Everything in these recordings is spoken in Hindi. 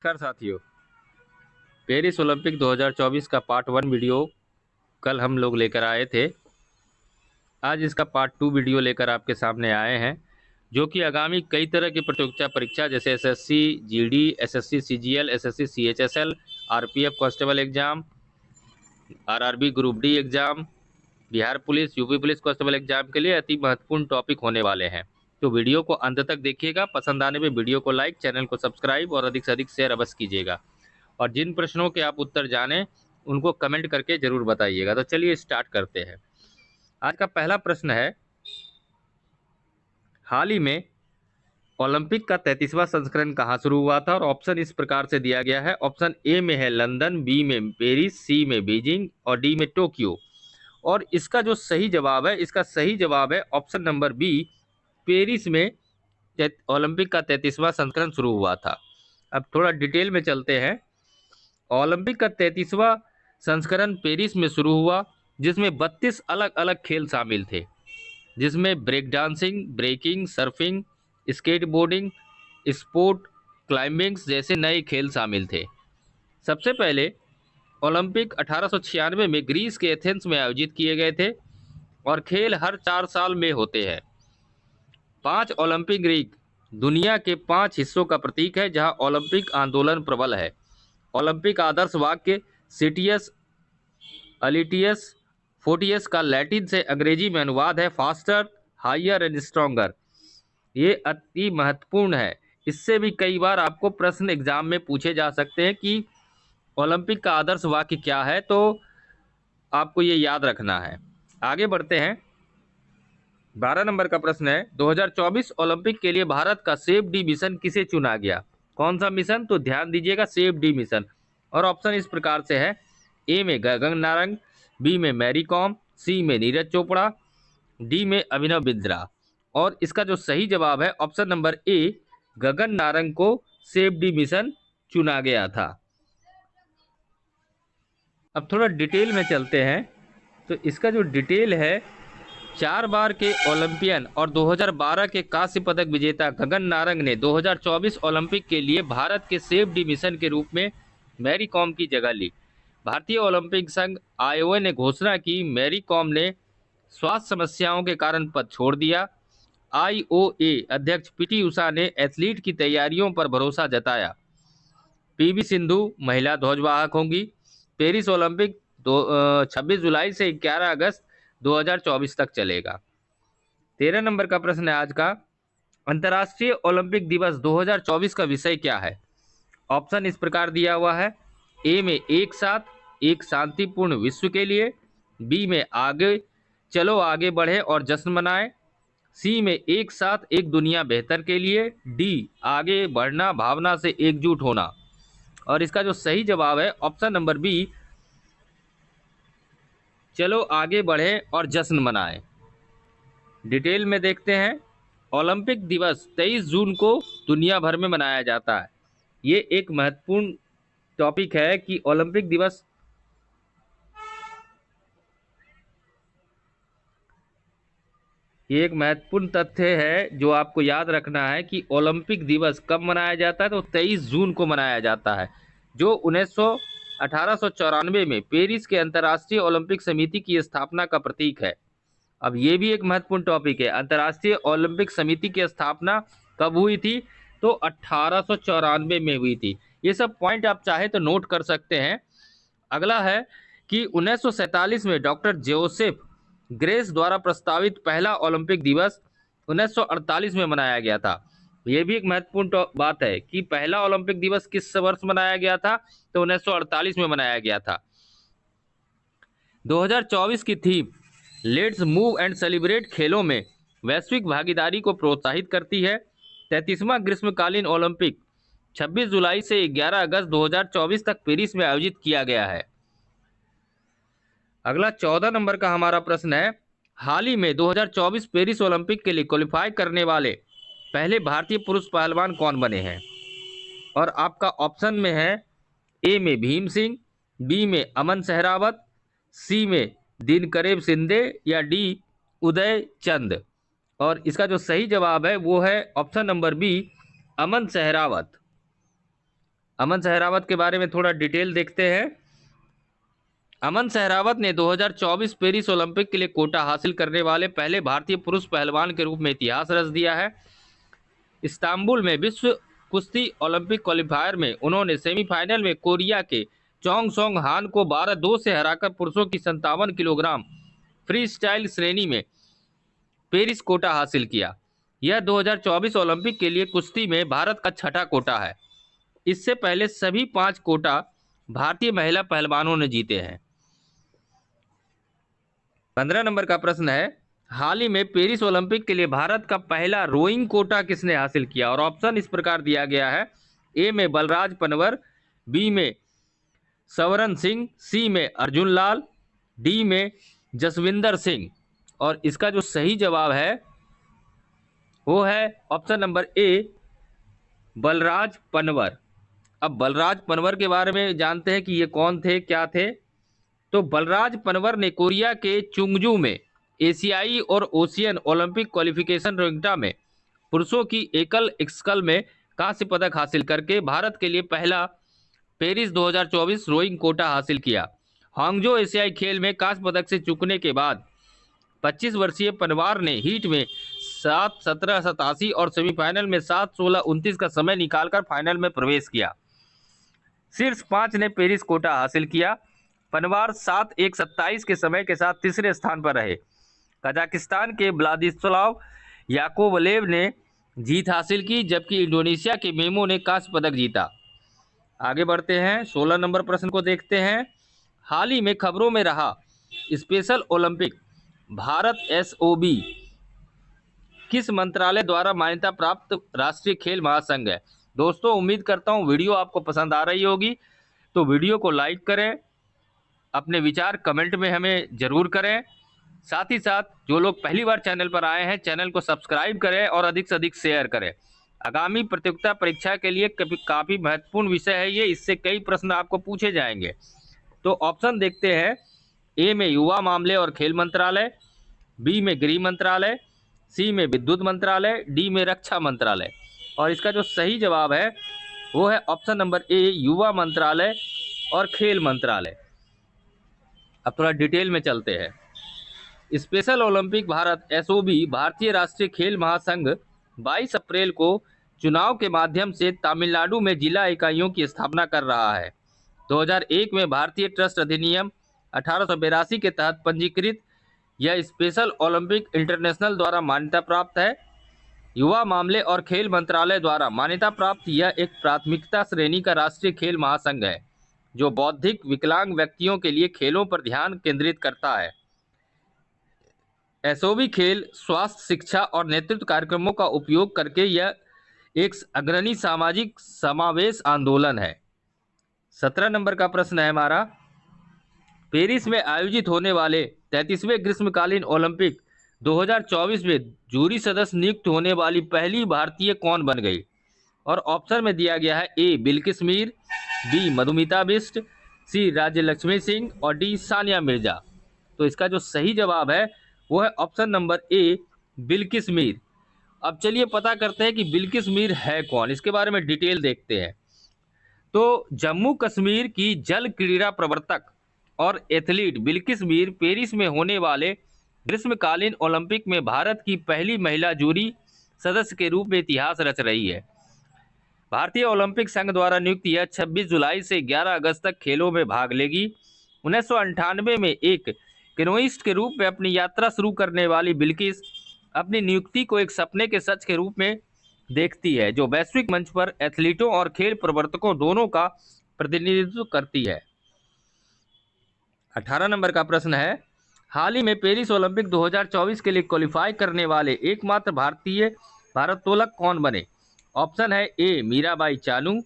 नमस्कार साथियों। पेरिस ओलंपिक 2024 का पार्ट 1 वीडियो कल हम लोग लेकर आए थे। आज इसका पार्ट 2 वीडियो लेकर आपके सामने आए हैं, जो कि आगामी कई तरह की प्रतियोगिता परीक्षा जैसे SSC GD, SSC CGL, SSC CHSL, RPF constable exam, RRB group D exam, Bihar police, UP police constable exam के लिए अति महत्वपूर्ण टॉपिक होने वाले हैं। तो वीडियो को अंत तक देखिएगा। पसंद आने पे वीडियो को लाइक, चैनल को सब्सक्राइब और अधिक से अधिक शेयर अवश्य कीजिएगा। और जिन प्रश्नों के आप उत्तर जानें उनको कमेंट करके जरूर बताइएगा। तो चलिए स्टार्ट करते हैं। आज का पहला प्रश्न है, हाल ही में ओलंपिक का 33वां संस्करण कहाँ शुरू हुआ था? और ऑप्शन इस प्रकार से दिया गया है। ऑप्शन ए में है लंदन, बी में पेरिस, सी में बीजिंग और डी में टोक्यो। और इसका जो सही जवाब है, इसका सही जवाब है ऑप्शन नंबर बी, पेरिस में ओलंपिक का 33वां संस्करण शुरू हुआ था। अब थोड़ा डिटेल में चलते हैं। ओलंपिक का 33वां संस्करण पेरिस में शुरू हुआ, जिसमें 32 अलग अलग खेल शामिल थे, जिसमें break dancing, breaking, surfing, skateboarding, sport climbing जैसे नए खेल शामिल थे। सबसे पहले ओलंपिक 1896 में ग्रीस के एथेंस में आयोजित किए गए थे और खेल हर 4 साल में होते हैं। 5 ओलंपिक रीग दुनिया के 5 हिस्सों का प्रतीक है जहां ओलंपिक आंदोलन प्रबल है। ओलंपिक आदर्श वाक्य सिटियस अलिटियस फोर्टियस का लैटिन से अंग्रेजी में अनुवाद है फास्टर, हायर एंड स्ट्रॉन्गर। ये अति महत्वपूर्ण है। इससे भी कई बार आपको प्रश्न एग्जाम में पूछे जा सकते हैं कि ओलंपिक का आदर्श वाक्य क्या है, तो आपको ये याद रखना है। आगे बढ़ते हैं। 12 नंबर का प्रश्न है, 2024 ओलंपिक के लिए भारत का सेफ डी मिशन किसे चुना गया? कौन सा मिशन? तो ध्यान दीजिएगा, सेफ डी मिशन। और ऑप्शन इस प्रकार से है, ए में गगन नारंग, बी में मैरी कॉम, सी में नीरज चोपड़ा, डी में अभिनव बिंद्रा। और इसका जो सही जवाब है option number A, Gagan Narang को सेफ डी मिशन चुना गया था। अब थोड़ा डिटेल में चलते हैं। तो इसका जो डिटेल है, 4 बार के ओलंपियन और 2012 के कांस्य पदक विजेता गगन नारंग ने 2024 ओलंपिक के लिए भारत के सेफ डी मिशन के रूप में मैरी कॉम की जगह ली। भारतीय ओलंपिक संघ आईओए ने घोषणा की, मैरी कॉम ने स्वास्थ्य समस्याओं के कारण पद छोड़ दिया। आईओए अध्यक्ष पीटी उषा ने एथलीट की तैयारियों पर भरोसा जताया। पीवी सिंधु महिला ध्वजवाहक होंगी। पेरिस ओलंपिक 26 जुलाई से 11 अगस्त 2024 तक चलेगा। 13 नंबर का प्रश्न है आज का, अंतर्राष्ट्रीय ओलंपिक दिवस 2024 का विषय क्या है? ऑप्शन इस प्रकार दिया हुआ है, ए में एक साथ एक शांतिपूर्ण विश्व के लिए, बी में आगे चलो आगे बढ़े और जश्न मनाएं, सी में एक साथ एक दुनिया बेहतर के लिए, डी आगे बढ़ना भावना से एकजुट होना। और इसका जो सही जवाब है ऑप्शन नंबर बी, चलो आगे बढ़े और जश्न मनाएं। डिटेल में देखते हैं। ओलंपिक दिवस 23 जून को दुनिया भर में मनाया जाता है। ये एक महत्वपूर्ण टॉपिक है कि ओलंपिक दिवस ये एक महत्वपूर्ण तथ्य है जो आपको याद रखना है कि ओलंपिक दिवस कब मनाया जाता है। तो 23 जून को मनाया जाता है, जो 1894 में पेरिस के अंतर्राष्ट्रीय ओलंपिक समिति की स्थापना का प्रतीक है। अब ये भी एक महत्वपूर्ण टॉपिक है, अंतर्राष्ट्रीय ओलंपिक समिति की स्थापना कब हुई थी? तो 1894 में हुई थी। ये सब पॉइंट आप चाहे तो नोट कर सकते हैं। अगला है कि 1947 में डॉक्टर जोसेफ ग्रेस द्वारा प्रस्तावित पहला ओलंपिक दिवस 1948 में मनाया गया था। यह भी एक महत्वपूर्ण बात है कि पहला ओलंपिक दिवस किस वर्ष मनाया गया था? तो 1948 में मनाया गया था। 2024 की theme let's move and celebrate खेलों में वैश्विक भागीदारी को प्रोत्साहित करती है। 33वां ग्रीष्मकालीन ओलंपिक 26 जुलाई से 11 अगस्त 2024 तक पेरिस में आयोजित किया गया है। अगला 14 नंबर का हमारा प्रश्न है, हाल ही में 2024 पेरिस ओलंपिक के लिए क्वालिफाई करने वाले पहले भारतीय पुरुष पहलवान कौन बने हैं? और आपका ऑप्शन में है, ए में भीम सिंह, बी में अमन सहरावत, सी में दिनकरेब शिंदे या डी उदय चंद। और इसका जो सही जवाब है वो है ऑप्शन नंबर बी, अमन सहरावत। अमन सहरावत के बारे में थोड़ा डिटेल देखते हैं। अमन सहरावत ने 2024 पेरिस ओलंपिक के लिए कोटा हासिल करने वाले पहले भारतीय पुरुष पहलवान के रूप में इतिहास रच दिया है। इस्तांबुल में विश्व कुश्ती ओलंपिक क्वालिफायर में उन्होंने सेमीफाइनल में कोरिया के चोंग सोंग हान को 12-2 से हराकर पुरुषों की 57 किलोग्राम फ्री स्टाइल श्रेणी में पेरिस कोटा हासिल किया। यह 2024 ओलंपिक के लिए कुश्ती में भारत का छठा कोटा है। इससे पहले सभी 5 कोटा भारतीय महिला पहलवानों ने जीते हैं। 15 नंबर का प्रश्न है, हाल ही में पेरिस ओलंपिक के लिए भारत का पहला रोइंग कोटा किसने हासिल किया? और ऑप्शन इस प्रकार दिया गया है, ए में बलराज पनवर, बी में सवरन सिंह, सी में अर्जुन लाल, डी में जसविंदर सिंह। और इसका जो सही जवाब है वो है option number A, Balraj Panwar. अब बलराज पनवर के बारे में जानते हैं कि ये कौन थे, क्या थे। तो बलराज पनवर ने कोरिया के चुंगजू में एशियाई और ओशियन ओलंपिक क्वालिफिकेशन रोइंगटा में पुरुषों की एकल एक्सकल में कांस्य पदक हासिल करके भारत के लिए पहला पेरिस 2024 रोइंग कोटा हासिल किया। हांगजो एशियाई खेल में कांस्य पदक से चूकने के बाद 25 वर्षीय पनवार ने हीट में 7:17:87 और सेमीफाइनल में 7:16:29 का समय निकालकर फाइनल में प्रवेश किया। शीर्ष 5 ने पेरिस कोटा हासिल किया। पनवार 7:1:27 के समय के साथ तीसरे स्थान पर रहे। कजाकिस्तान के व्लादिस्लाव याकोवलेव ने जीत हासिल की, जबकि इंडोनेशिया के मेमो ने कांस्य पदक जीता। आगे बढ़ते हैं, 16 नंबर प्रश्न को देखते हैं। हाल ही में खबरों में रहा स्पेशल ओलंपिक भारत एसओबी किस मंत्रालय द्वारा मान्यता प्राप्त राष्ट्रीय खेल महासंघ है? दोस्तों, उम्मीद करता हूं वीडियो आपको पसंद आ रही होगी, तो वीडियो को लाइक करें, अपने विचार कमेंट में हमें जरूर करें। साथ ही साथ जो लोग पहली बार चैनल पर आए हैं, चैनल को सब्सक्राइब करें और अधिक से अधिक शेयर करें। आगामी प्रतियोगिता परीक्षा के लिए काफ़ी महत्वपूर्ण विषय है ये, इससे कई प्रश्न आपको पूछे जाएंगे। तो ऑप्शन देखते हैं, ए में युवा मामले और खेल मंत्रालय, बी में गृह मंत्रालय, सी में विद्युत मंत्रालय, डी में रक्षा मंत्रालय। और इसका जो सही जवाब है वो है ऑप्शन नंबर ए, युवा मंत्रालय और खेल मंत्रालय। अब थोड़ा डिटेल में चलते हैं। स्पेशल ओलंपिक भारत एसओबी भारतीय राष्ट्रीय खेल महासंघ 22 अप्रैल को चुनाव के माध्यम से तमिलनाडु में जिला इकाइयों की स्थापना कर रहा है। 2001 में भारतीय ट्रस्ट अधिनियम 1882 के तहत पंजीकृत यह स्पेशल ओलंपिक इंटरनेशनल द्वारा मान्यता प्राप्त है। युवा मामले और खेल मंत्रालय द्वारा मान्यता प्राप्त यह एक प्राथमिकता श्रेणी का राष्ट्रीय खेल महासंघ है, जो बौद्धिक विकलांग व्यक्तियों के लिए खेलों पर ध्यान केंद्रित करता है। एसओबी खेल, स्वास्थ्य, शिक्षा और नेतृत्व कार्यक्रमों का उपयोग करके यह एक अग्रणी सामाजिक समावेश आंदोलन है। 17 नंबर का प्रश्न है हमारा, पेरिस में आयोजित होने वाले 33वें ग्रीष्मकालीन ओलंपिक 2024 में जूरी सदस्य नियुक्त होने वाली पहली भारतीय कौन बन गई? और ऑप्शन में दिया गया है, ए बिल्किस मीर, बी मधुमिता बिष्ट, सी राज्यलक्ष्मी सिंह और डी सानिया मिर्जा। तो इसका जो सही जवाब है वो है option number A, Bilkis Mir. अब चलिए पता करते हैं कि बिल्किस मीर है कौन, इसके बारे में डिटेल देखते हैं। तो जम्मू कश्मीर की जल क्रीड़ा प्रवर्तक और एथलीट बिल्किस मीर पेरिस में होने वाले ग्रीष्मकालीन ओलंपिक में भारत की पहली महिला जूरी सदस्य के रूप में इतिहास रच रही है। भारतीय ओलंपिक संघ द्वारा नियुक्त यह 26 जुलाई से 11 अगस्त तक खेलों में भाग लेगी। 1998 में एक कैनोइस्ट के रूप में अपनी यात्रा शुरू करने वाली बिल्किस अपनी नियुक्ति को एक सपने के सच के रूप में देखती है, जो वैश्विक मंच पर एथलीटों और खेल प्रवर्तकों दोनों का प्रतिनिधित्व करती है। 18 नंबर का प्रश्न है, हाल ही में पेरिस ओलंपिक 2024 के लिए क्वालिफाई करने वाले एकमात्र भारतीय भारोत्तोलक कौन बने? ऑप्शन है, ए मीराबाई चानू,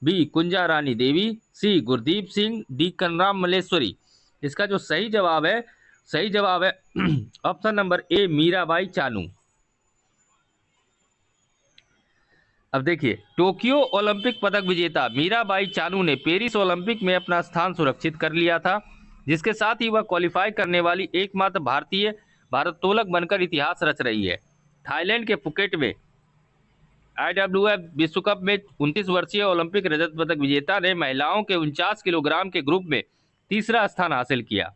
बी कुंजा रानी देवी, सी गुरदीप सिंह, डी कनराम मल्लेश्वरी। इसका जो सही जवाब है option number A, Mirabai Chanu. अब देखिए, टोक्यो ओलंपिक पदक विजेता मीराबाई चानू ने पेरिस ओलंपिक में अपना स्थान सुरक्षित कर लिया था, जिसके साथ ही वह क्वालिफाई करने वाली एकमात्र भारतीय भारोत्तोलक बनकर इतिहास रच रही है। थाईलैंड के फुकेट में IWF विश्व कप में 29 वर्षीय ओलंपिक रजत पदक विजेता ने महिलाओं के 49 किलोग्राम के ग्रुप में तीसरा स्थान हासिल किया,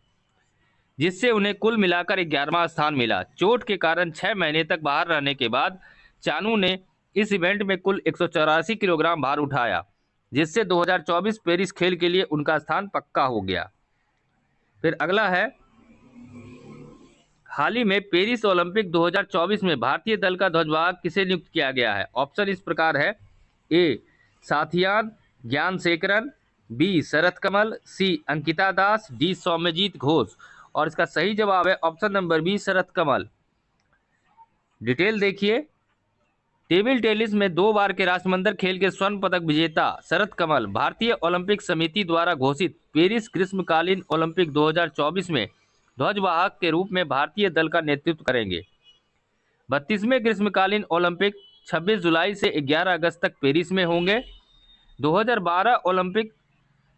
जिससे उन्हें कुल मिलाकर 11वां स्थान मिला। चोट के कारण 6 महीने तक बाहर रहने के बाद चानू ने इस इवेंट में कुल 184 किलोग्राम भार उठाया, जिससे 2024 पेरिस खेल के लिए उनका स्थान पक्का हो गया। फिर अगला है, हाल ही में पेरिस ओलंपिक 2024 में भारतीय दल का ध्वजवाहक किसे नियुक्त किया गया है? ऑप्शन इस प्रकार है, ए साथियान ज्ञानशेखरन, बी शरत कमल, सी अंकिता दास, डी सौम्यजीत घोष। और इसका सही जवाब है option number B Sharath Kamal. Detail देखिए, टेबल टेनिस में 2 बार के राष्ट्रमंडल खेल के स्वर्ण पदक विजेता शरत कमल भारतीय ओलंपिक समिति द्वारा घोषित पेरिस ग्रीष्मकालीन ओलंपिक 2024 में ध्वजवाहक के रूप में भारतीय दल का नेतृत्व करेंगे। 32वें ग्रीष्मकालीन ओलंपिक 26 जुलाई से 11 अगस्त तक पेरिस में होंगे। 2012 ओलंपिक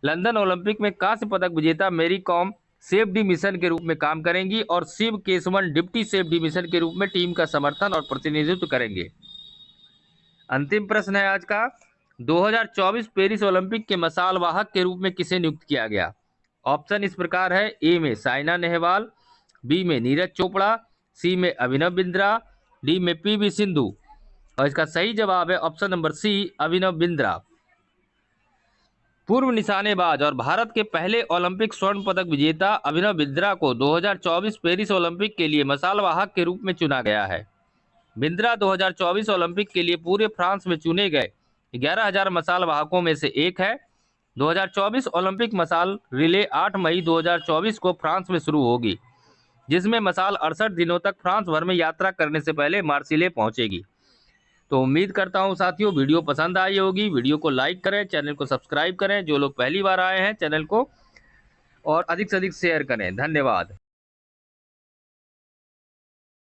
लंदन ओलंपिक में कांस्य पदक विजेता मैरी कॉम सेफ्टी मिशन के रूप में काम करेंगी और Shiv Keshavan deputy safety mission के रूप में टीम का समर्थन और प्रतिनिधित्व करेंगे। अंतिम प्रश्न है आज का, 2024 पेरिस ओलंपिक के मसाल वाहक के रूप में किसे नियुक्त किया गया? ऑप्शन इस प्रकार है, ए में साइना नेहवाल, बी में नीरज चोपड़ा, सी में अभिनव बिंद्रा, डी में पीवी सिंधु। और इसका सही जवाब है option number C Abhinav Bindra. पूर्व निशानेबाज और भारत के पहले ओलंपिक स्वर्ण पदक विजेता अभिनव बिंद्रा को 2024 पेरिस ओलंपिक के लिए मसाल वाहक के रूप में चुना गया है। बिंद्रा 2024 ओलंपिक के लिए पूरे फ्रांस में चुने गए 11,000 मसाल वाहकों में से एक है। 2024 ओलंपिक मसाल रिले 8 मई 2024 को फ्रांस में शुरू होगी, जिसमें मसाल 68 दिनों तक फ्रांस भर में यात्रा करने से पहले मार्सिले पहुंचेगी। तो उम्मीद करता हूं साथियों वीडियो पसंद आई होगी। वीडियो को लाइक करें, चैनल को सब्सक्राइब करें जो लोग पहली बार आए हैं चैनल को, और अधिक से अधिक शेयर करें। धन्यवाद।